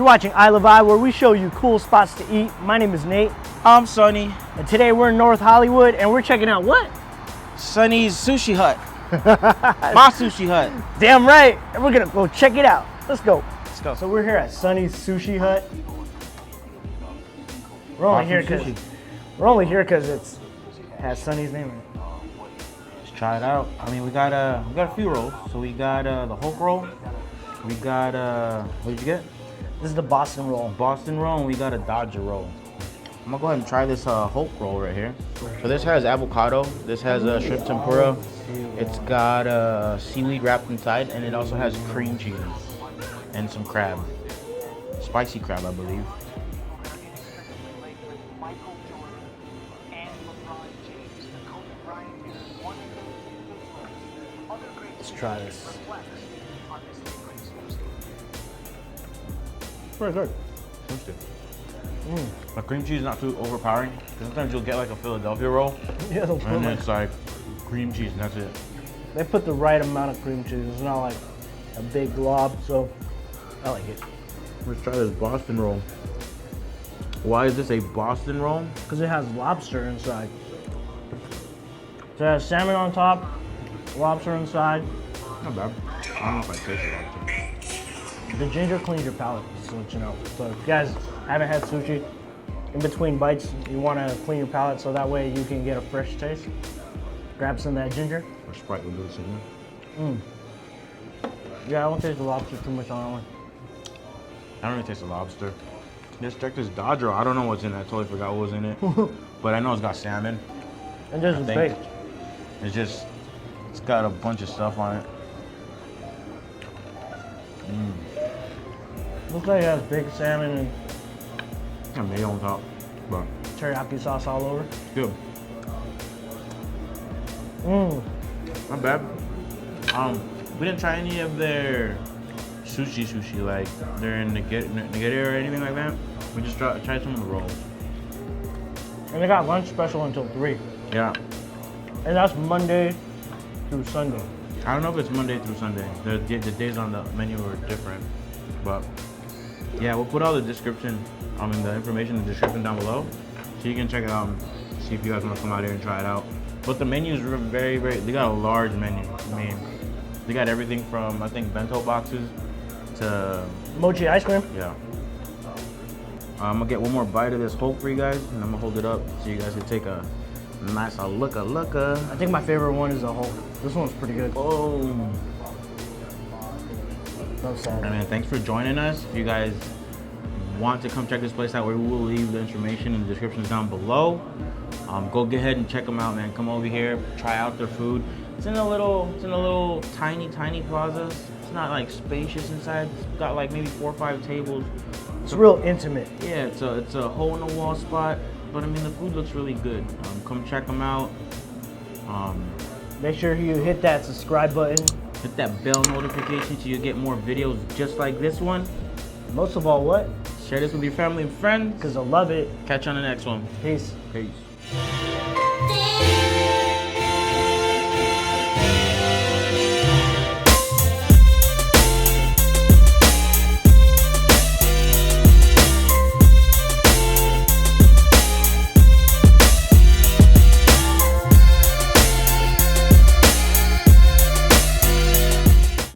watching I Love I, where we show you cool spots to eat. My name is Nate. I'm Sonny. And today we're in North Hollywood and we're checking out what? Sonny's Sushi Hut. My Sushi Hut. Damn right. And we're gonna go check it out. Let's go. Let's go. So we're here at Sonny's Sushi Hut. We're only here because it has Sonny's name in it. Let's try it out. I mean, we got a few rolls. So we got the Hulk roll. We got what did you get? This is the Boston roll. Boston roll, and we got a Dodger roll. I'm gonna go ahead and try this Hulk roll right here. So this has avocado. This has shrimp tempura. It's got seaweed wrapped inside, and it also has cream cheese and some crab, spicy crab, I believe. Let's try this. Pretty good. Tasty. The cream cheese is not too overpowering. Sometimes you'll get like a Philadelphia roll, Yeah, and it's like cream cheese, and that's it. they put the right amount of cream cheese. It's not like a big glob, so I like it. Let's try this Boston roll. Why is this a Boston roll? Because it has lobster inside. So it has salmon on top, lobster inside. Not bad. I don't know if I taste it lobster. The ginger cleans your palate, just to let you know. So if you guys haven't had sushi, in between bites, you want to clean your palate so that way you can get a fresh taste. Grab some of that ginger. Or Sprite will do the same. Yeah, I won't taste the lobster too much on that one. I don't really taste the lobster. Let's check this Dodger. I don't know what's in it. I totally forgot what was in it. But I know it's got salmon. And just I baked. think. It's got a bunch of stuff on it. Looks like it has baked salmon And mayo on top. But and teriyaki sauce all over. good. Not bad. We didn't try any of their sushi, like their nigiri or anything like that. We just tried some of the rolls. And they got lunch special until 3. Yeah. And that's Monday through Sunday. I don't know if it's Monday through Sunday. The days on the menu are different. But yeah, we'll put all the description, the information in the description down below. So you can check it out and see if you guys want to come out here and try it out. But the menus are very, they got a large menu. I mean, they got everything from, I think, bento boxes to Mochi ice cream. yeah. I'm gonna get one more bite of this Hulk for you guys, and I'm gonna hold it up so you guys can take a nice looka. I think my favorite one is the Hulk. This one's pretty good. Oh. No sad. I mean, thanks for joining us. If you guys want to come check this place out, we will leave the information in the descriptions down below. Go ahead and check them out, man. Come over here, try out their food. It's in a little tiny plaza. It's not like spacious inside. It's got like maybe 4 or 5 tables. It's real intimate. Yeah, it's a hole in the wall spot, but I mean the food looks really good. Come check them out. Make sure you hit that subscribe button. Hit that bell notification so you get more videos just like this one. Most of all, what? Share this with your family and friends. Because I love it. Catch you on the next one. Peace. Peace. This